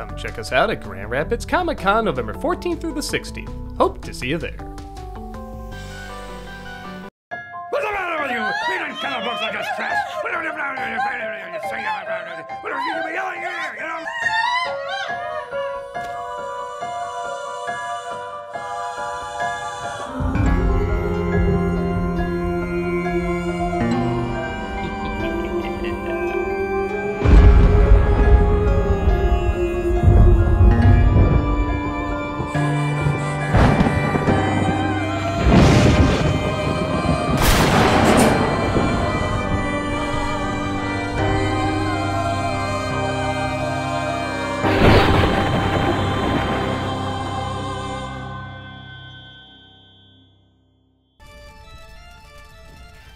Come check us out at Grand Rapids Comic Con November 14th through the 16th. Hope to see you there. What's the matter with you? Reading comic books like a trash. What are you yelling here, you know?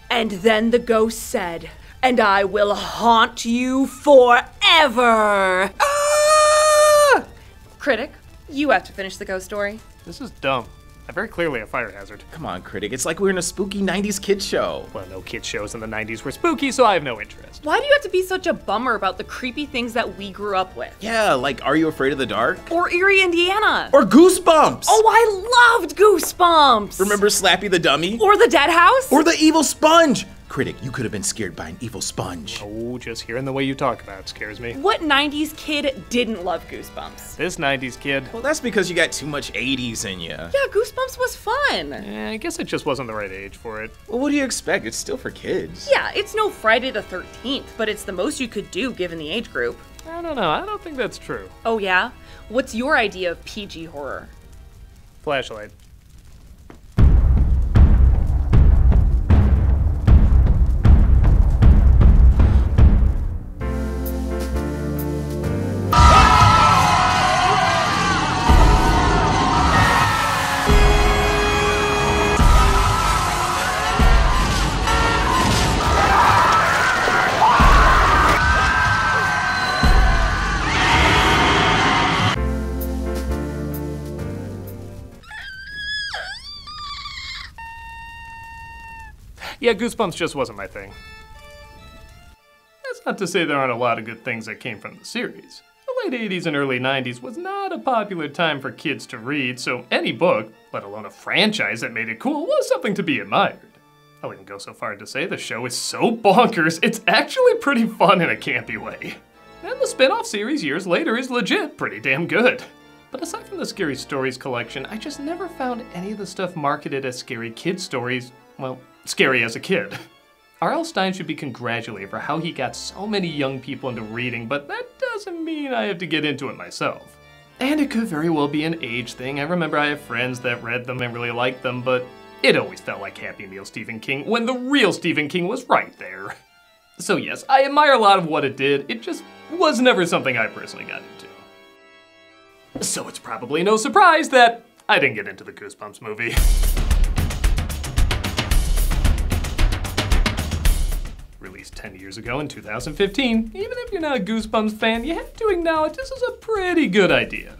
And then the ghost said, "And I will haunt you forever." Ah! Critic, you have to finish the ghost story. This is dumb. I'm very clearly a fire hazard. Come on, Critic, it's like we're in a spooky 90s kids show. Well, no kids shows in the 90s were spooky, so I have no interest. Why do you have to be such a bummer about the creepy things that we grew up with? Yeah, like Are You Afraid of the Dark? Or Erie, Indiana. Or Goosebumps! Oh, I loved Goosebumps! Remember Slappy the Dummy? Or The Dead House? Or the Evil Sponge! Critic, you could have been scared by an evil sponge. Oh, just hearing the way you talk about it scares me. What 90s kid didn't love Goosebumps? This 90s kid. Well, that's because you got too much 80s in you. Yeah, Goosebumps was fun. I guess it just wasn't the right age for it. Well, what do you expect? It's still for kids. Yeah, it's no Friday the 13th, but it's the most you could do given the age group. I don't know, I don't think that's true. Oh yeah? What's your idea of PG horror? Flashlight. Yeah, Goosebumps just wasn't my thing. That's not to say there aren't a lot of good things that came from the series. The late 80s and early 90s was not a popular time for kids to read, so any book, let alone a franchise that made it cool, was something to be admired. I wouldn't go so far to say the show is so bonkers, it's actually pretty fun in a campy way. And the spin-off series years later is legit pretty damn good. But aside from the Scary Stories collection, I just never found any of the stuff marketed as scary kid stories, well, scary as a kid. R.L. Stine should be congratulated for how he got so many young people into reading, but that doesn't mean I have to get into it myself. And it could very well be an age thing. I remember I have friends that read them and really liked them, but it always felt like Happy Meal Stephen King when the real Stephen King was right there. So yes, I admire a lot of what it did, it just was never something I personally got into. So it's probably no surprise that I didn't get into the Goosebumps movie. Released 10 years ago in 2015, even if you're not a Goosebumps fan, you have to acknowledge this is a pretty good idea.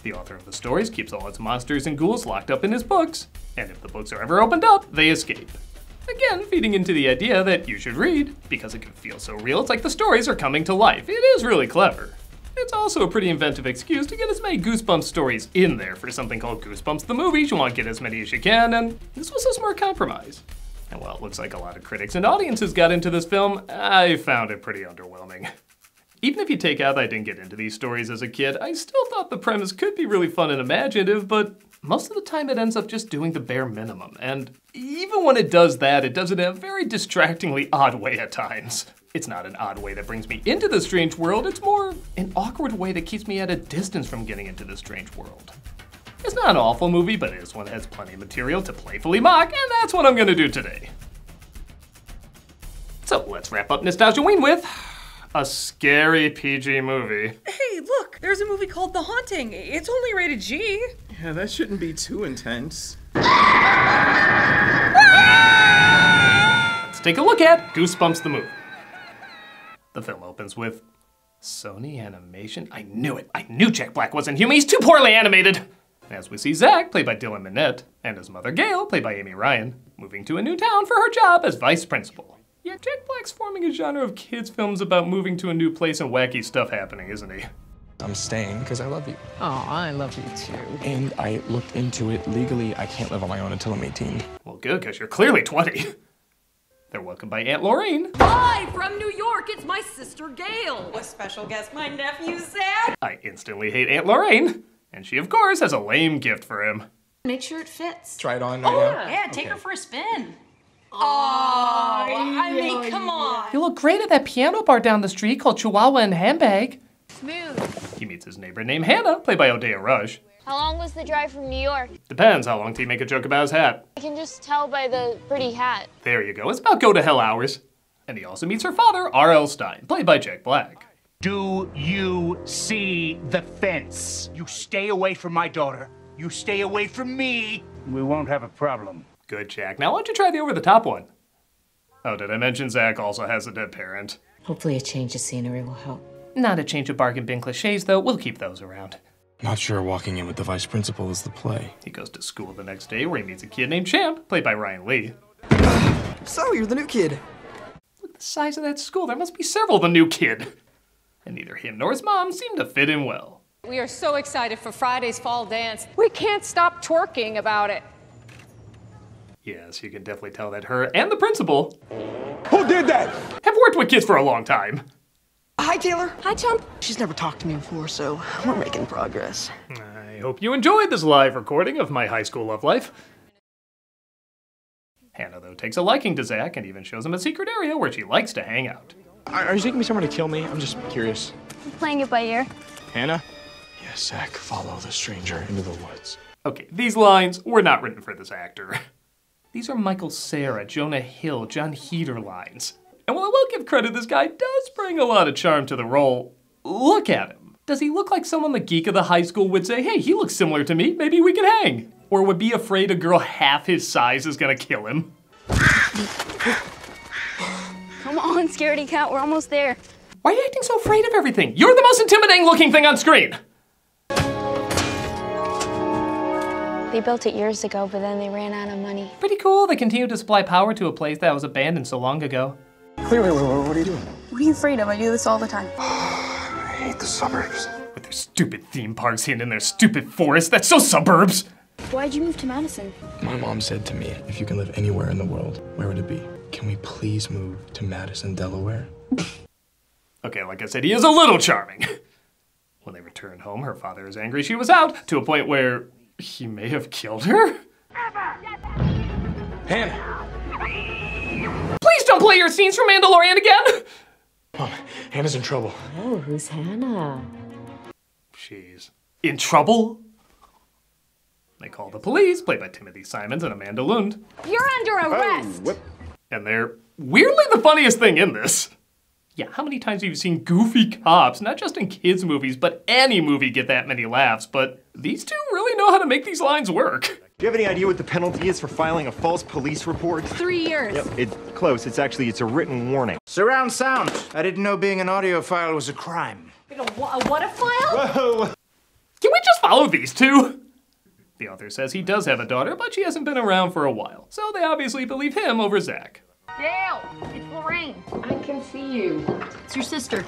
The author of the stories keeps all its monsters and ghouls locked up in his books, and if the books are ever opened up, they escape. Again, feeding into the idea that you should read, because it can feel so real, it's like the stories are coming to life. It is really clever. It's also a pretty inventive excuse to get as many Goosebumps stories in there for something called Goosebumps the Movie. You want to get as many as you can, and this was a smart compromise. And while it looks like a lot of critics and audiences got into this film, I found it pretty underwhelming. Even if you take out that I didn't get into these stories as a kid, I still thought the premise could be really fun and imaginative, but most of the time it ends up just doing the bare minimum. And even when it does that, it does it in a very distractingly odd way at times. It's not an odd way that brings me into the strange world, it's more an awkward way that keeps me at a distance from getting into the strange world. It's not an awful movie, but it is one that has plenty of material to playfully mock, and that's what I'm gonna do today. So let's wrap up NostalgiaWeen with a scary PG movie. Hey, look, there's a movie called The Haunting. It's only rated G. Yeah, that shouldn't be too intense. Let's take a look at Goosebumps the movie. The film opens with Sony Animation. I knew it. I knew Jack Black wasn't human. He's too poorly animated. As we see Zach, played by Dylan Minnette, and his mother Gail, played by Amy Ryan, moving to a new town for her job as vice principal. Yeah, Jack Black's forming a genre of kids films about moving to a new place and wacky stuff happening, isn't he? I'm staying because I love you. Oh, I love you too. And I looked into it. Legally, I can't live on my own until I'm 18. Well, good, because you're clearly 20. They're welcomed by Aunt Lorraine. Hi, from New York, it's my sister Gail. With special guest, my nephew Zach. I instantly hate Aunt Lorraine. And she, of course, has a lame gift for him. Make sure it fits. Try it on right now? Yeah, take her for a spin. Oh, I mean, come on. You look great at that piano bar down the street called Chihuahua and Handbag. Smooth. He meets his neighbor named Hannah, played by Odeya Rush. How long was the drive from New York? Depends how long till you make a joke about his hat. I can just tell by the pretty hat. There you go, it's about go to hell hours. And he also meets her father, R.L. Stine, played by Jack Black. Do you see the fence? You stay away from my daughter. You stay away from me. We won't have a problem. Good, Jack. Now why don't you try the over-the-top one? Oh, did I mention Zach also has a dead parent? Hopefully a change of scenery will help. Not a change of bargain bin cliches, though. We'll keep those around. Not sure walking in with the vice principal is the play. He goes to school the next day where he meets a kid named Champ, played by Ryan Lee. So, you're the new kid. Look at the size of that school. There must be several the new kid. And neither him nor his mom seem to fit in well. We are so excited for Friday's fall dance. We can't stop twerking about it. Yes, you can definitely tell that her and the principal Who did that? have worked with kids for a long time. Hi, Taylor. Hi, Chump. She's never talked to me before, so we're making progress. I hope you enjoyed this live recording of my high school love life. Hannah, though, takes a liking to Zach and even shows him a secret area where she likes to hang out. Are you taking me somewhere to kill me? I'm just curious. I'm playing it by ear. Hannah? Yes, Zach, follow the stranger into the woods. Okay, these lines were not written for this actor. These are Michael Cera, Jonah Hill, John Heder lines. And while I will give credit, this guy does bring a lot of charm to the role. Look at him. Does he look like someone the geek of the high school would say, hey, he looks similar to me, maybe we can hang? Or would be afraid a girl half his size is gonna kill him? Come on, scaredy cat, we're almost there. Why are you acting so afraid of everything? You're the most intimidating looking thing on screen! They built it years ago, but then they ran out of money. Pretty cool, they continue to supply power to a place that was abandoned so long ago. Clearly, what are you doing? What are you afraid of? I do this all the time. I hate the suburbs. With their stupid theme parks hidden in their stupid forest, that's so suburbs! Why'd you move to Madison? My mom said to me, if you can live anywhere in the world, where would it be? Can we please move to Madison, Delaware? Okay, like I said, he is a little charming. When they return home, her father is angry she was out, to a point where he may have killed her? Hannah! Please don't play your scenes from Mandalorian again! Mom, Hannah's in trouble. Oh, who's Hannah? She's in trouble? They call the police, played by Timothy Simons and Amanda Lund. You're under arrest. And they're weirdly the funniest thing in this. Yeah, how many times have you seen goofy cops, not just in kids' movies, but any movie get that many laughs, but these two really know how to make these lines work. Do you have any idea what the penalty is for filing a false police report? 3 years. Yep, it's close. It's a written warning. Surround sound. I didn't know being an audiophile was a crime. What a file? Whoa! Can we just follow these two? The author says he does have a daughter, but she hasn't been around for a while, so they obviously believe him over Zach. Dale, it's Lorraine. I can see you. It's your sister.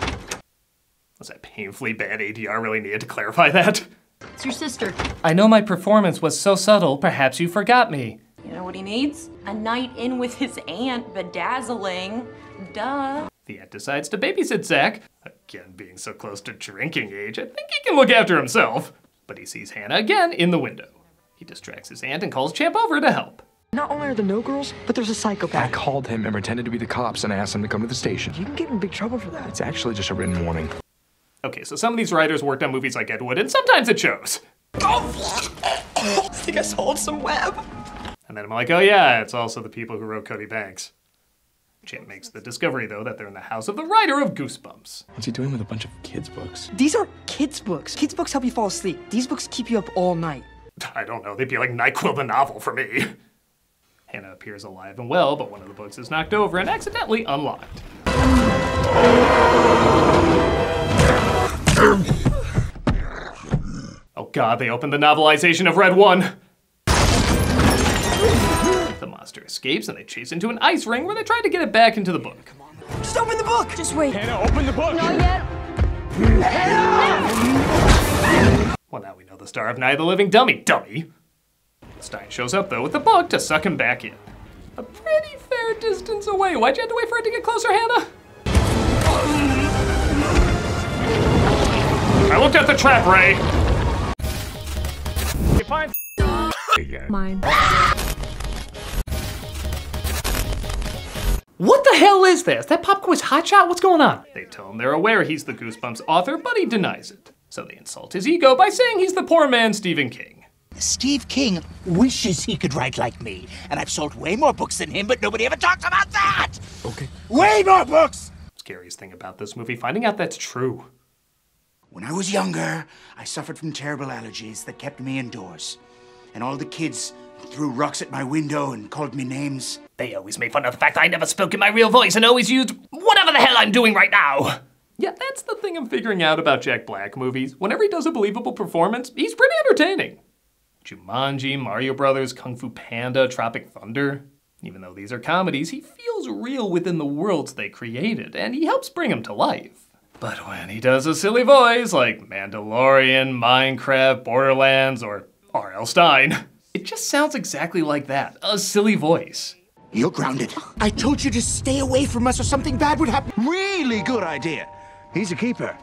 Was that painfully bad ADR really needed to clarify that? It's your sister. I know my performance was so subtle, perhaps you forgot me. You know what he needs? A night in with his aunt, bedazzling. Duh. The aunt decides to babysit Zach. Again, being so close to drinking age, I think he can look after himself. But he sees Hannah again in the window. He distracts his aunt and calls Champ over to help. Not only are there no girls, but there's a I psychopath. called him and pretended to be the cops and I asked him to come to the station. You can get in big trouble for that. It's actually just a written warning. Okay, so some of these writers worked on movies like Ed Wood, and sometimes it shows. I think I sold some web. And then I'm like, oh yeah, it's also the people who wrote Cody Banks. Champ makes the discovery, though, that they're in the house of the writer of Goosebumps. What's he doing with a bunch of kids' books? These aren't kids' books. Kids' books help you fall asleep. These books keep you up all night. I don't know, they'd be like NyQuil the novel for me. Hannah appears alive and well, but one of the books is knocked over and accidentally unlocked. Oh god, they opened the novelization of Red 1. The monster escapes and they chase into an ice ring where they try to get it back into the book. Just open the book! Just wait. Hannah, open the book! Not yet. Well, now we know the star of Night of the Living Dummy. Stine shows up, though, with the book to suck him back in. A pretty fair distance away. Why'd you have to wait for it to get closer, Hannah? I looked at the trap, Ray. You find Mine. What the hell is this? That pop quiz hotshot? What's going on? They tell him they're aware he's the Goosebumps author, but he denies it. So they insult his ego by saying he's the poor man Stephen King. Steve King wishes he could write like me, and I've sold way more books than him, but nobody ever talks about that! Okay. Way more books! Scariest thing about this movie, finding out that's true. When I was younger, I suffered from terrible allergies that kept me indoors. And all the kids threw rocks at my window and called me names. They always made fun of the fact that I never spoke in my real voice and always used whatever the hell I'm doing right now. Yeah, that's the thing I'm figuring out about Jack Black movies. Whenever he does a believable performance, he's pretty entertaining. Jumanji, Mario Brothers, Kung Fu Panda, Tropic Thunder. Even though these are comedies, he feels real within the worlds they created, and he helps bring them to life. But when he does a silly voice like Mandalorian, Minecraft, Borderlands, or R.L. Stine, it just sounds exactly like that, a silly voice. You're grounded. I told you to stay away from us or something bad would happen. Really good idea. He's a keeper.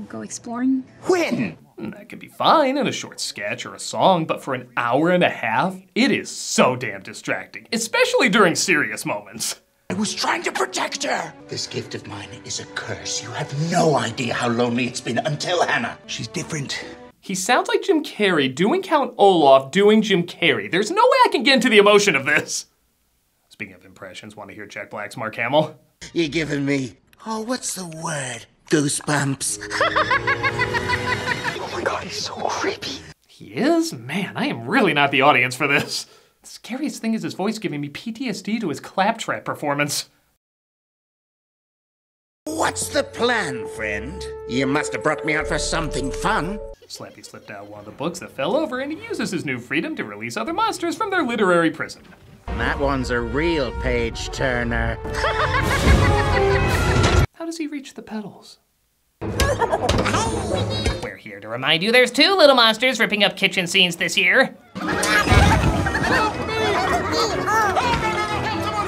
Go exploring? When? That can be fine in a short sketch or a song, but for an hour and a half, it is so damn distracting, especially during serious moments. I was trying to protect her. This gift of mine is a curse. You have no idea how lonely it's been until Hannah. She's different. He sounds like Jim Carrey doing Count Olaf doing Jim Carrey. There's no way I can get into the emotion of this. Speaking of impressions, want to hear Jack Black's Mark Hamill? You're giving me, what's the word? Goosebumps. Oh my god, he's so creepy. He is? Man, I am really not the audience for this. The scariest thing is his voice giving me PTSD to his claptrap performance. What's the plan, friend? You must have brought me out for something fun. Slappy slipped out one of the books that fell over, and he uses his new freedom to release other monsters from their literary prison. That one's a real page turner. How does he reach the pedals? We're here to remind you there's 2 little monsters ripping up kitchen scenes this year.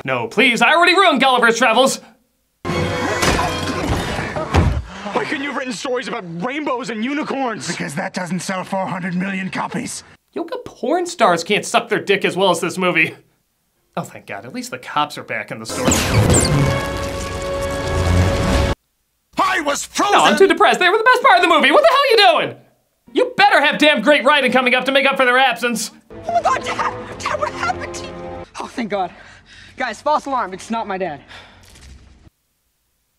No, please, I already ruined Gulliver's Travels. Why couldn't you have written stories about rainbows and unicorns? Because that doesn't sell 400 million copies. Yoga porn stars can't suck their dick as well as this movie. Oh, thank God, at least the cops are back in the story. I was frozen! No, I'm too depressed. They were the best part of the movie. What the hell are you doing? You better have damn great writing coming up to make up for their absence. Oh my god, Dad! Dad, what happened to you? Oh, thank God. Guys, false alarm. It's not my dad.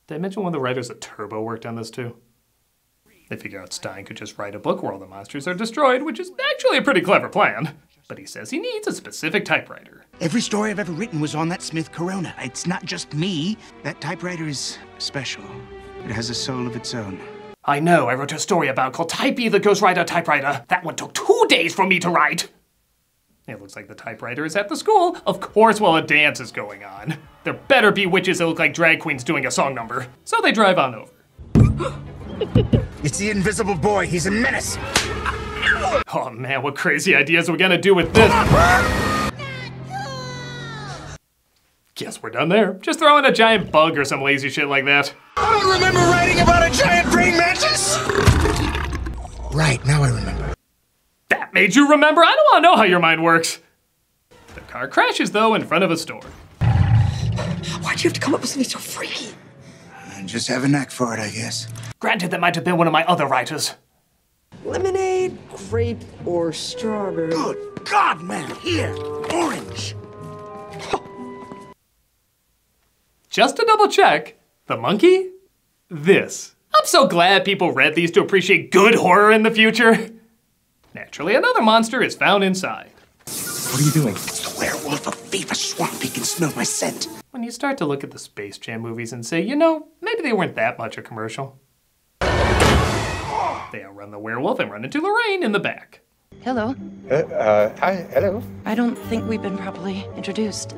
Did I mention one of the writers at Turbo worked on this too? They figure out Stine could just write a book where all the monsters are destroyed, which is actually a pretty clever plan. But he says he needs a specific typewriter. Every story I've ever written was on that Smith Corona. It's not just me. That typewriter is special. It has a soul of its own. I know, I wrote a story about called Typey the Ghostwriter Typewriter. That one took 2 days for me to write. It looks like the typewriter is at the school, of course, while a dance is going on. There better be witches that look like drag queens doing a song number. So they drive on over. It's the invisible boy. He's a menace. Oh man, what crazy ideas are we gonna do with this? Guess we're done there. Just throw in a giant bug or some lazy shit like that. I don't remember writing about a giant praying mantis. Right, now I remember. That made you remember? I don't want to know how your mind works. The car crashes, though, in front of a store. Why'd you have to come up with something so freaky? I just have a knack for it, I guess. Granted, that might have been one of my other writers. Lemonade, grape, or strawberry? Good God, man. Here, orange. Just to double check, the monkey? This. I'm so glad people read these to appreciate good horror in the future. Naturally, another monster is found inside. What are you doing? It's the werewolf of Fever Swamp. He can smell my scent. When you start to look at the Space Jam movies and say, you know, maybe they weren't that much a commercial. They outrun the werewolf and run into Lorraine in the back. Hello. Hi, hello. I don't think we've been properly introduced.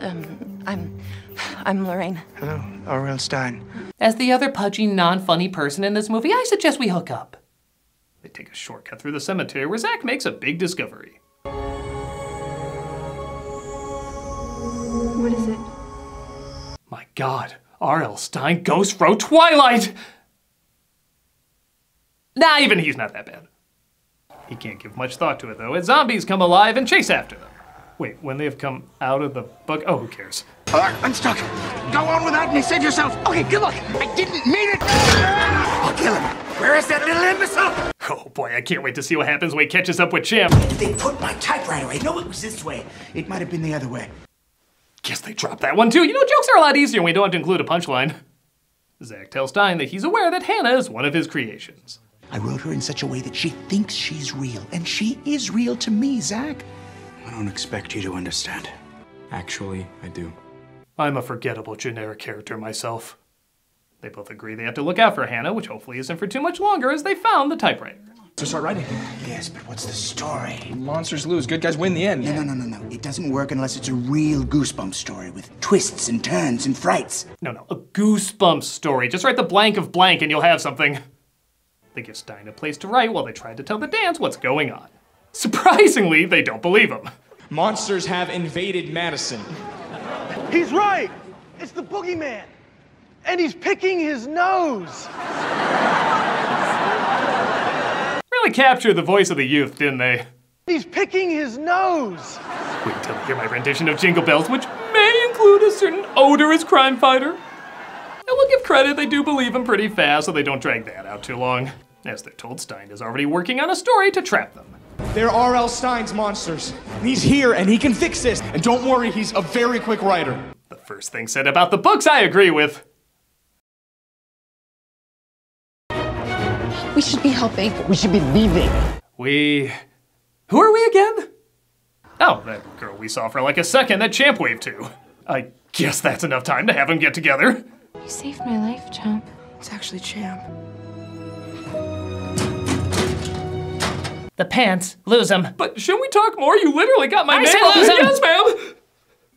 I'm Lorraine. Hello, R.L. Stine. As the other pudgy, non-funny person in this movie, I suggest we hook up. They take a shortcut through the cemetery where Zach makes a big discovery. What is it? My God, R.L. Stine Ghost wrote Twilight! Nah, even he's not that bad. He can't give much thought to it though, as zombies come alive and chase after them. Wait, when they have come out of the book? Oh, who cares? I'm stuck. Go on without me. Save yourself. Okay, good luck. I didn't mean it. I'll kill him. Where is that little imbecile? Oh boy, I can't wait to see what happens when he catches up with Champ. Did they put my typewriter away? No, it was this way. It might have been the other way. Guess they dropped that one too. You know, jokes are a lot easier when we don't have to include a punchline. Zach tells Stine that he's aware that Hannah is one of his creations. I wrote her in such a way that she thinks she's real, and she is real to me, Zach. I don't expect you to understand. Actually, I do. I'm a forgettable generic character myself. They both agree they have to look out for Hannah, which hopefully isn't for too much longer, as they found the typewriter. So start writing. Yes, but what's the story? Monsters lose, good guys win the end. No. It doesn't work unless it's a real Goosebumps story with twists and turns and frights. No, a Goosebumps story. Just write the blank of blank and you'll have something. They give Stine a place to write while they try to tell the dance what's going on. Surprisingly, they don't believe him. Monsters have invaded Madison. He's right! It's the boogeyman! And he's picking his nose! Really captured the voice of the youth, didn't they? He's picking his nose! Wait until you hear my rendition of Jingle Bells, which may include a certain odorous crime fighter. And we'll give credit, they do believe him pretty fast, so they don't drag that out too long. As they're told, Stine is already working on a story to trap them. They're R.L. Stine's monsters. He's here and he can fix this. And don't worry, he's a very quick writer. The first thing said about the books I agree with. We should be helping. We should be leaving. Who are we again? Oh, that girl we saw for like a second that Champ waved to. I guess that's enough time to have them get together. You saved my life, Champ. It's actually Champ. The pants, lose them. But shouldn't we talk more? You literally got my name said on lose it. 'em. Yes, ma'am.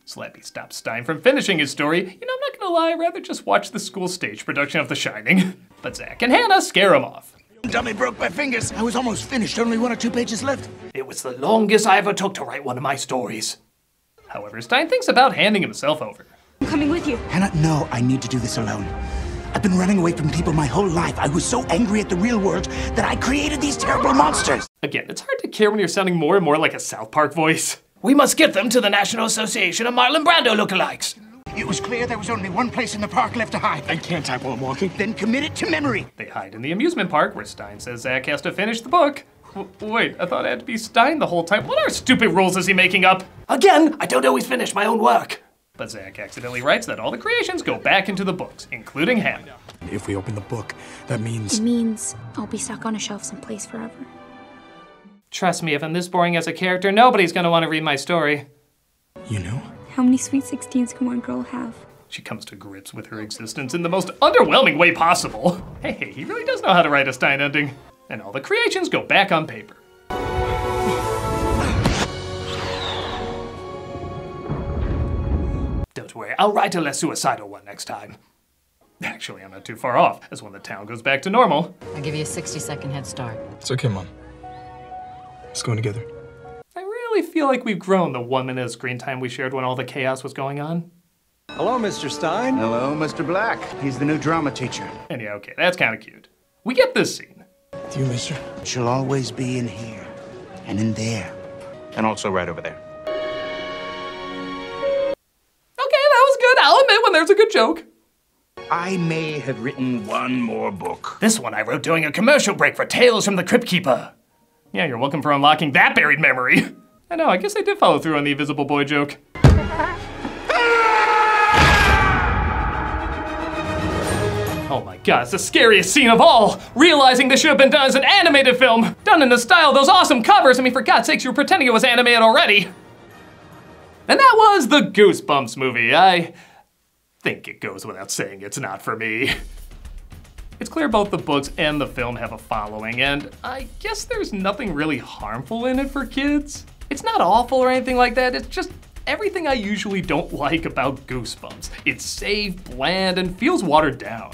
Slappy stops Stine from finishing his story. You know, I'm not gonna lie, I'd rather just watch the school stage production of The Shining. But Zach and Hannah scare him off. Dummy broke my fingers. I was almost finished, only 1 or 2 pages left. It was the longest I ever took to write one of my stories. However, Stine thinks about handing himself over. I'm coming with you. Hannah, no, I need to do this alone. I've been running away from people my whole life. I was so angry at the real world that I created these terrible monsters. Again, it's hard to care when you're sounding more and more like a South Park voice. We must get them to the National Association of Marlon Brando lookalikes. It was clear there was only one place in the park left to hide. I can't type while I'm walking. Then commit it to memory. They hide in the amusement park where Stine says Zach has to finish the book. Wait, I thought it had to be Stine the whole time. What other stupid rules is he making up? Again, I don't always finish my own work. But Zach accidentally writes that all the creations go back into the books, including Hannah. If we open the book, that means... It means I'll be stuck on a shelf someplace forever. Trust me, if I'm this boring as a character, nobody's gonna want to read my story. You know? How many sweet 16s can one girl have? She comes to grips with her existence in the most underwhelming way possible. Hey, he really does know how to write a Stine ending. And all the creations go back on paper. Don't worry, I'll write a less suicidal one next time. Actually, I'm not too far off, as when the town goes back to normal. I'll give you a 60-second head start. It's okay, Mom. Let's go in together. I really feel like we've grown the 1 minute of screen time we shared when all the chaos was going on. Hello, Mr. Stine. Hello, Mr. Black. He's the new drama teacher. And yeah, okay, that's kind of cute. We get this scene. Do you, mister? She'll always be in here. And in there. And also right over there. Okay, that was good. I'll admit when there's a good joke. I may have written one more book. This one I wrote during a commercial break for Tales from the Crypt Keeper. Yeah, you're welcome for unlocking that buried memory. I know, I guess I did follow through on the Invisible Boy joke. Oh my god, it's the scariest scene of all! Realizing this should have been done as an animated film! Done in the style of those awesome covers! I mean, for God's sakes, you were pretending it was animated already! And that was the Goosebumps movie. I think it goes without saying it's not for me. It's clear both the books and the film have a following, and I guess there's nothing really harmful in it for kids. It's not awful or anything like that, it's just everything I usually don't like about Goosebumps. It's safe, bland, and feels watered down.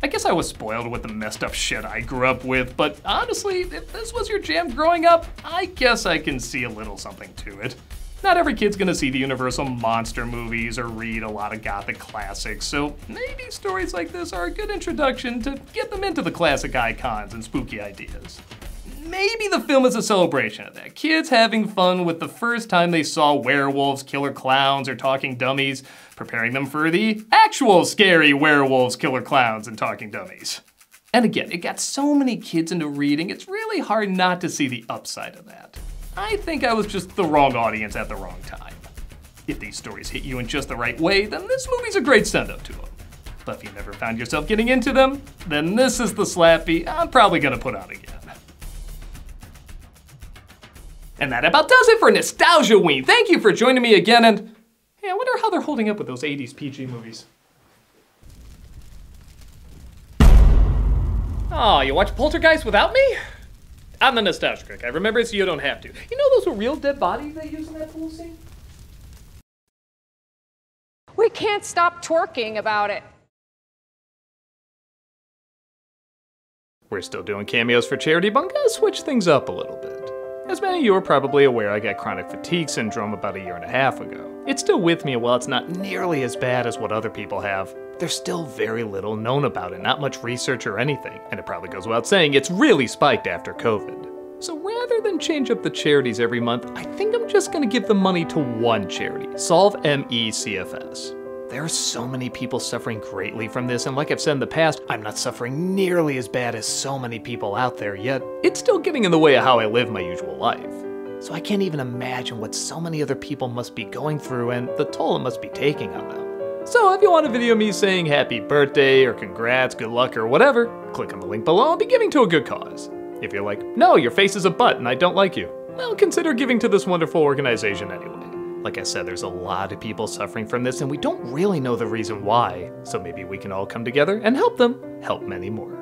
I guess I was spoiled with the messed up shit I grew up with, but honestly, if this was your jam growing up, I guess I can see a little something to it. Not every kid's gonna see the Universal monster movies or read a lot of gothic classics, so maybe stories like this are a good introduction to get them into the classic icons and spooky ideas. Maybe the film is a celebration of that. Kids having fun with the first time they saw werewolves, killer clowns, or talking dummies, preparing them for the actual scary werewolves, killer clowns, and talking dummies. And again, it got so many kids into reading, it's really hard not to see the upside of that. I think I was just the wrong audience at the wrong time. If these stories hit you in just the right way, then this movie's a great send-up to them. But if you never found yourself getting into them, then this is the slappy I'm probably gonna put on again. And that about does it for NostalgiaWeen. Thank you for joining me again, and hey, I wonder how they're holding up with those 80s PG movies. Oh, you watch Poltergeist without me? I'm the Nostalgia Critic. I remember so you don't have to. You know those were real dead bodies they used in that pool scene? We can't stop twerking about it. We're still doing cameos for charity, but I'm gonna switch things up a little bit. As many of you are probably aware, I got chronic fatigue syndrome about 1.5 years ago. It's still with me, and while it's not nearly as bad as what other people have, there's still very little known about it, not much research or anything, and it probably goes without saying it's really spiked after COVID. So rather than change up the charities every month, I think I'm just gonna give the money to one charity, Solve MECFS. There are so many people suffering greatly from this, and like I've said in the past, I'm not suffering nearly as bad as so many people out there, yet it's still getting in the way of how I live my usual life. So I can't even imagine what so many other people must be going through and the toll it must be taking on them. So if you want a video of me saying happy birthday or congrats, good luck, or whatever, click on the link below and be giving to a good cause. If you're like, no, your face is a butt and I don't like you, well, consider giving to this wonderful organization anyway. Like I said, there's a lot of people suffering from this and we don't really know the reason why, so maybe we can all come together and help them help many more.